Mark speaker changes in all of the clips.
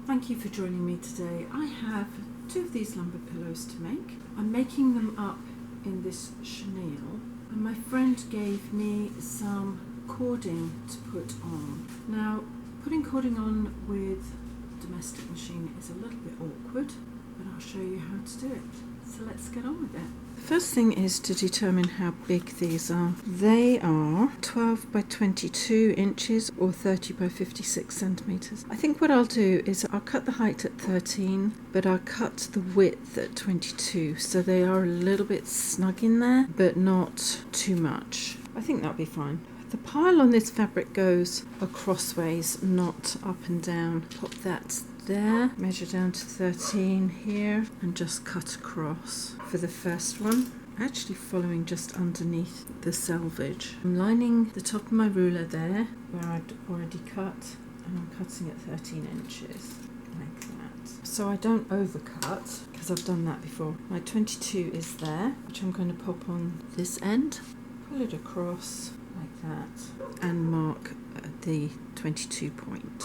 Speaker 1: Thank you for joining me today. I have 2 of these lumbar pillows to make. I'm making them up in this chenille, and my friend gave me some cording to put on. Now, putting cording on with a domestic machine is a little bit awkward, but I'll show you how to do it. So let's get on with it. The first thing is to determine how big these are. They are 12 by 22 inches or 30 by 56 centimetres. I think what I'll do is I'll cut the height at 13, but I'll cut the width at 22, so they are a little bit snug in there, but not too much. I think that'll be fine. The pile on this fabric goes acrossways, not up and down. Pop that there, measure down to 13 here, and just cut across for the first one, actually following just underneath the selvage. I'm lining the top of my ruler there where I'd already cut, and I'm cutting at 13 inches like that, so I don't overcut because I've done that before. My 22 is there, which I'm going to pop on this end, pull it across like that, and mark the 22 point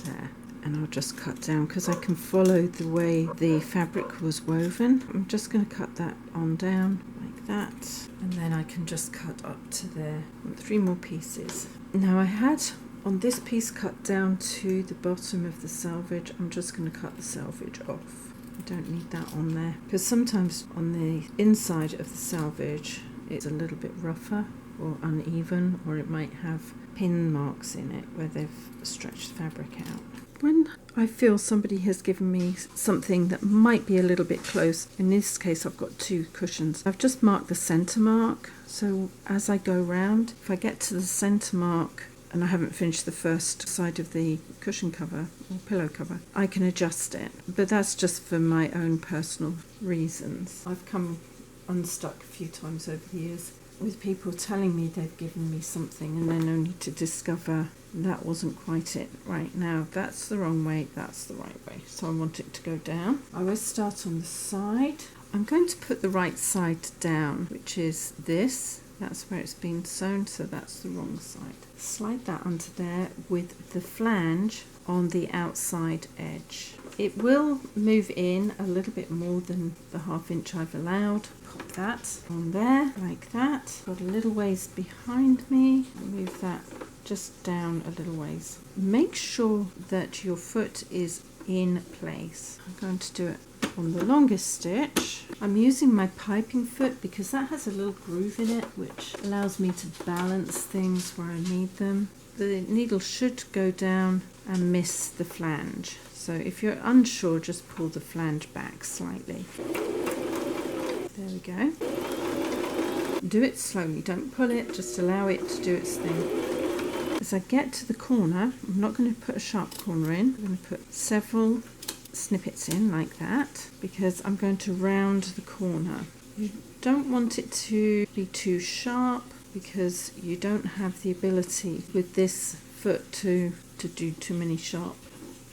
Speaker 1: there. And I'll just cut down because I can follow the way the fabric was woven. I'm just going to cut that on down like that, and then I can just cut up to there. 3 more pieces. Now I had on this piece cut down to the bottom of the selvage. I'm just going to cut the selvage off. I don't need that on there because sometimes on the inside of the selvage it's a little bit rougher or uneven, or it might have pin marks in it where they've stretched the fabric out. When I feel somebody has given me something that might be a little bit close, in this case I've got 2 cushions, I've just marked the centre mark, so as I go round, if I get to the centre mark and I haven't finished the first side of the cushion cover or pillow cover, I can adjust it, but that's just for my own personal reasons. I've come unstuck a few times over the years with people telling me they've given me something and then only to discover that wasn't quite it. Right, now that's the wrong way, that's the right way, so I want it to go down. I always start on the side. I'm going to put the right side down, which is this. That's where it's been sewn, so that's the wrong side. Slide that under there with the flange on the outside edge. It will move in a little bit more than the 1/2 inch I've allowed. Pop that on there like that. Got a little ways behind me. Move that just down a little ways. Make sure that your foot is in place. I'm going to do it on the longest stitch. I'm using my piping foot because that has a little groove in it which allows me to balance things where I need them. The needle should go down and miss the flange. So if you're unsure, just pull the flange back slightly. There we go. Do it slowly, don't pull it, just allow it to do its thing. As I get to the corner, I'm not going to put a sharp corner in. I'm going to put several snippets in like that because I'm going to round the corner. You don't want it to be too sharp because you don't have the ability with this foot to do too many sharp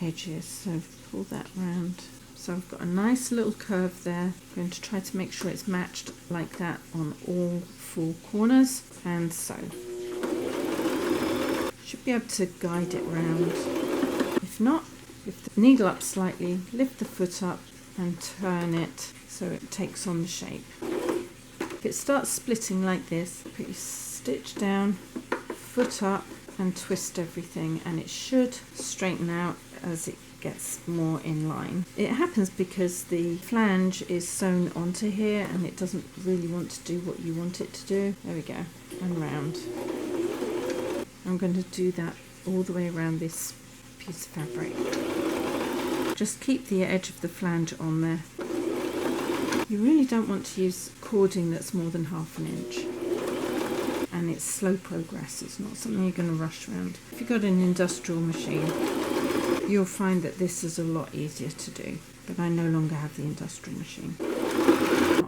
Speaker 1: edges, so pull that round. So I've got a nice little curve there. I'm going to try to make sure it's matched like that on all 4 corners, and so should be able to guide it round. If not, lift the needle up slightly, lift the foot up and turn it so it takes on the shape. If it starts splitting like this, put your stitch down, foot up and twist everything, and it should straighten out as it gets more in line. It happens because the flange is sewn onto here and it doesn't really want to do what you want it to do. There we go, and round. I'm going to do that all the way around this piece of fabric. Just keep the edge of the flange on there. You really don't want to use cording that's more than 1/2 inch. And it's slow progress, it's not something you're going to rush around. If you've got an industrial machine, you'll find that this is a lot easier to do, but I no longer have the industrial machine.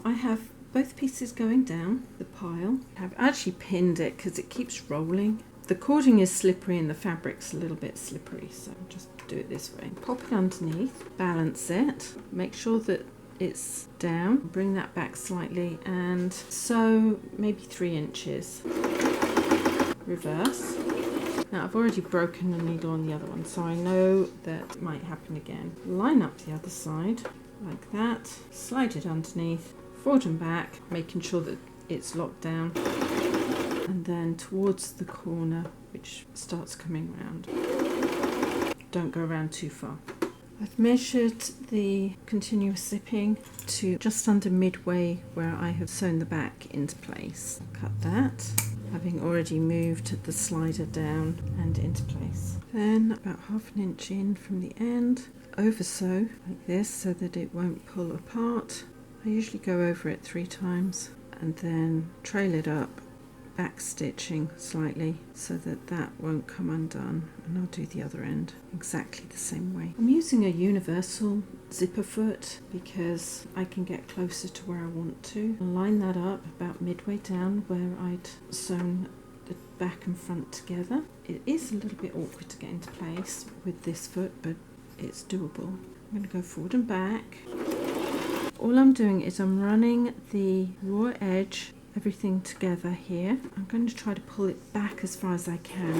Speaker 1: I have both pieces going down the pile. I've actually pinned it because it keeps rolling. The cording is slippery and the fabric's a little bit slippery, so just do it this way. Pop it underneath, balance it, make sure that it's down, bring that back slightly, and sew maybe 3 inches. Reverse, Now I've already broken the needle on the other one, so I know that might happen again. Line up the other side like that, slide it underneath, forward and back, making sure that it's locked down, and then towards the corner which starts coming round. Don't go around too far. I've measured the continuous zipping to just under midway where I have sewn the back into place. Cut that, having already moved the slider down and into place. Then about 1/2 inch in from the end, over sew like this so that it won't pull apart. I usually go over it 3 times and then trail it up, back stitching slightly so that that won't come undone, and I'll do the other end exactly the same way. I'm using a universal zipper foot because I can get closer to where I want to. I'll line that up about midway down where I'd sewn the back and front together. It is a little bit awkward to get into place with this foot, but it's doable. I'm going to go forward and back. All I'm doing is I'm running the raw edge, everything together here. I'm going to try to pull it back as far as I can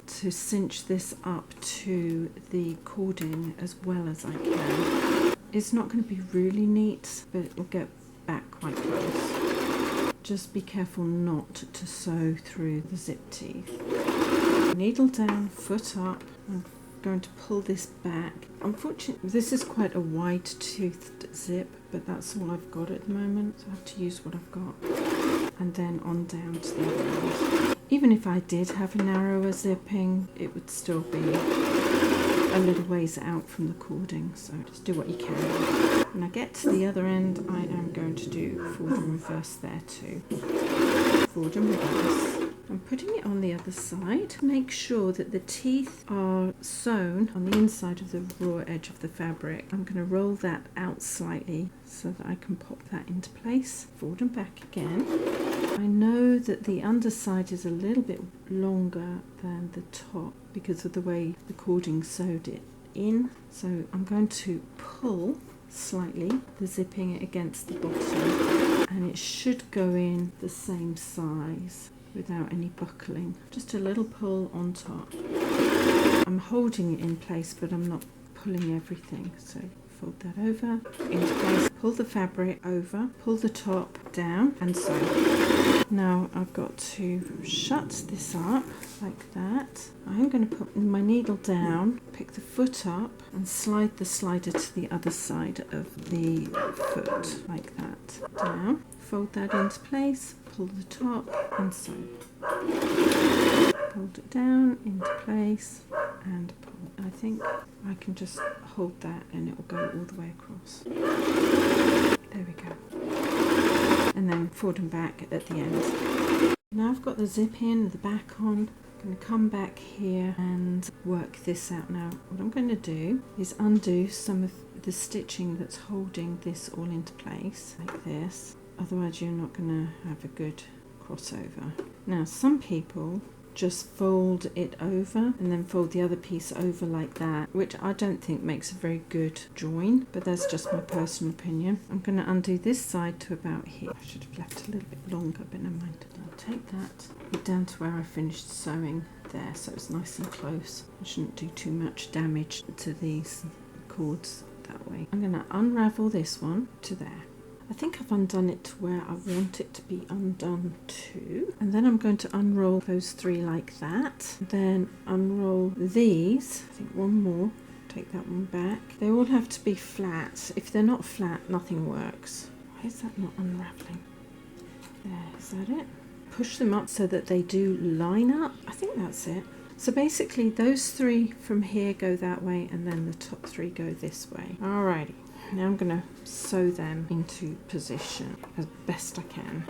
Speaker 1: to cinch this up to the cording as well as I can. It's not going to be really neat, but it will get back quite close. Just be careful not to sew through the zip teeth. Needle down, foot up. I'm going to pull this back. Unfortunately, this is quite a wide toothed zip, but that's all I've got at the moment, so I have to use what I've got. And then on down to the other end. Even if I did have a narrower zipping, it would still be a little ways out from the cording, so just do what you can. When I get to the other end, I am going to do forward and reverse there too. Forward and reverse. I'm putting it on the other side to make sure that the teeth are sewn on the inside of the raw edge of the fabric. I'm going to roll that out slightly so that I can pop that into place. Forward and back again. I know that the underside is a little bit longer than the top because of the way the cording sewed it in, so I'm going to pull slightly the zipping against the bottom, and it should go in the same size without any buckling. Just a little pull on top. I'm holding it in place, but I'm not pulling everything, so fold that over into place, pull the fabric over, pull the top down, and sew. Now I've got to shut this up like that. I'm going to put my needle down, pick the foot up, and slide the slider to the other side of the foot like that. Down, fold that into place, pull the top, and sew. Hold it down into place and pull. I think I can just hold that and it will go all the way across. There we go. And then forward and back at the end. Now I've got the zip in, the back on. I'm going to come back here and work this out now. What I'm going to do is undo some of the stitching that's holding this all into place, like this. Otherwise you're not going to have a good crossover. Now some people just fold it over and then fold the other piece over like that, which I don't think makes a very good join, but that's just my personal opinion. I'm going to undo this side to about here. I should have left a little bit longer, but never mind. I'll take that down to where I finished sewing there, so it's nice and close. I shouldn't do too much damage to these cords that way. I'm going to unravel this one to there. I think I've undone it to where I want it to be undone to, and then I'm going to unroll those 3 like that, then unroll these, I think one more, take that one back. They all have to be flat. If they're not flat, nothing works. Why is that not unraveling? There, is that it? Push them up so that they do line up. I think that's it. So basically those 3 from here go that way, and then the top 3 go this way. Alrighty. Now I'm going to sew them into position as best I can.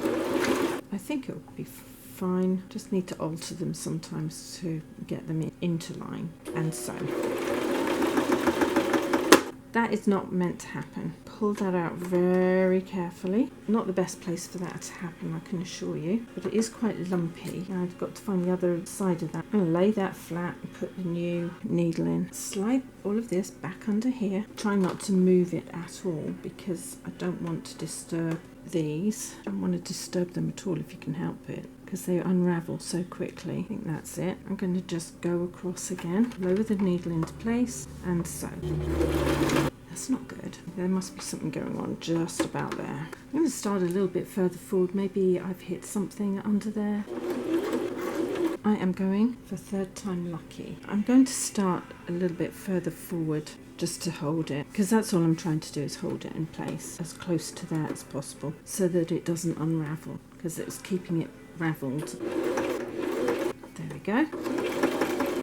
Speaker 1: I think it will be fine. Just need to alter them sometimes to get them into line and sew. That is not meant to happen. Pull that out very carefully. Not the best place for that to happen, I can assure you, but it is quite lumpy. Now I've got to find the other side of that. I'm going to lay that flat and put the new needle in. Slide all of this back under here. Try not to move it at all because I don't want to disturb these. I don't want to disturb them at all if you can help it, because they unravel so quickly. I think that's it. I'm going to just go across again, lower the needle into place, and sew. That's not good. There must be something going on just about there. I'm going to start a little bit further forward. Maybe I've hit something under there. I am going for third time lucky. I'm going to start a little bit further forward just to hold it, because that's all I'm trying to do is hold it in place as close to there as possible so that it doesn't unravel, because it's keeping it raveled. There we go.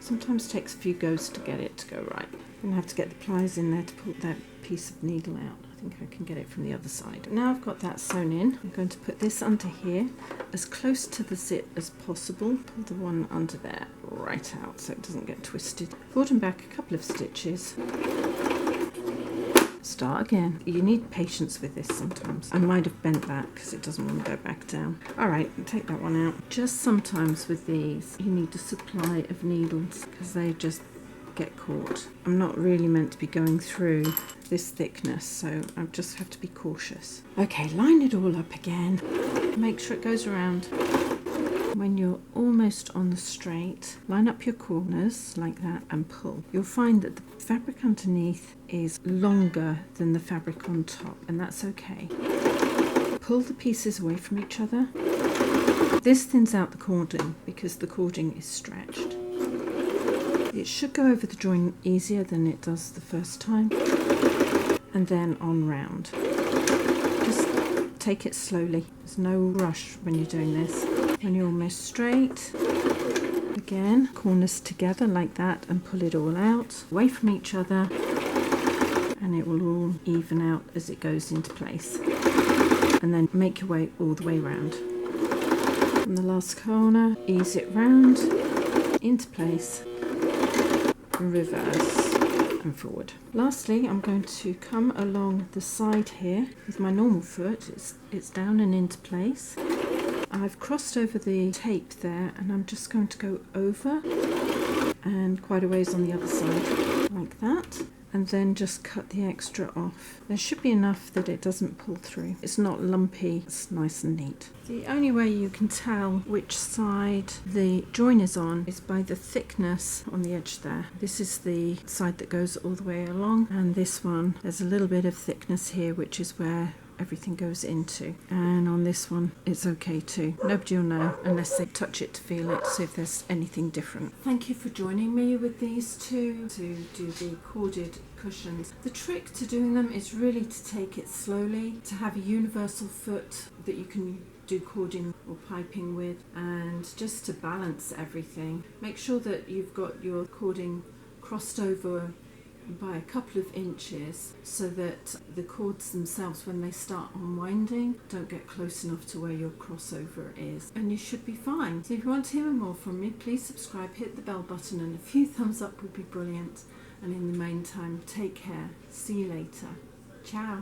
Speaker 1: Sometimes it takes a few goes to get it to go right. I'm going to have to get the pliers in there to pull that piece of needle out. I think I can get it from the other side. Now I've got that sewn in, I'm going to put this under here as close to the zip as possible. Pull the one under there right out so it doesn't get twisted. Forward and back a couple of stitches. Start again. You need patience with this sometimes. I might have bent that because it doesn't want to go back down. Alright, take that one out. Just sometimes with these you need a supply of needles because they just get caught. I'm not really meant to be going through this thickness, so I just have to be cautious. Okay, line it all up again. Make sure it goes around. When you're almost on the straight, line up your corners like that and pull. You'll find that the fabric underneath is longer than the fabric on top, and that's okay. Pull the pieces away from each other. This thins out the cording because the cording is stretched. It should go over the join easier than it does the first time, and then on round. Just take it slowly. There's no rush when you're doing this. When you're almost straight, again, corners together like that and pull it all out, away from each other, and it will all even out as it goes into place. And then make your way all the way round. From the last corner, ease it round, into place, reverse and forward. Lastly, I'm going to come along the side here with my normal foot. It's down and into place. I've crossed over the tape there, and I'm just going to go over and quite a ways on the other side like that, and then just cut the extra off. There should be enough that it doesn't pull through. It's not lumpy, it's nice and neat. The only way you can tell which side the join is on is by the thickness on the edge there. This is the side that goes all the way along, and this one, there's a little bit of thickness here, which is where everything goes into, and on this one it's okay too. Nobody will know unless they touch it to feel it, see if there's anything different. Thank you for joining me with these two to do the corded cushions. The trick to doing them is really to take it slowly, to have a universal foot that you can do cording or piping with, and just to balance everything. Make sure that you've got your cording crossed over by a couple of inches so that the cords themselves, when they start unwinding, don't get close enough to where your crossover is, and you should be fine. So if you want to hear more from me, please subscribe, hit the bell button, and a few thumbs up would be brilliant. And in the meantime, take care. See you later. Ciao.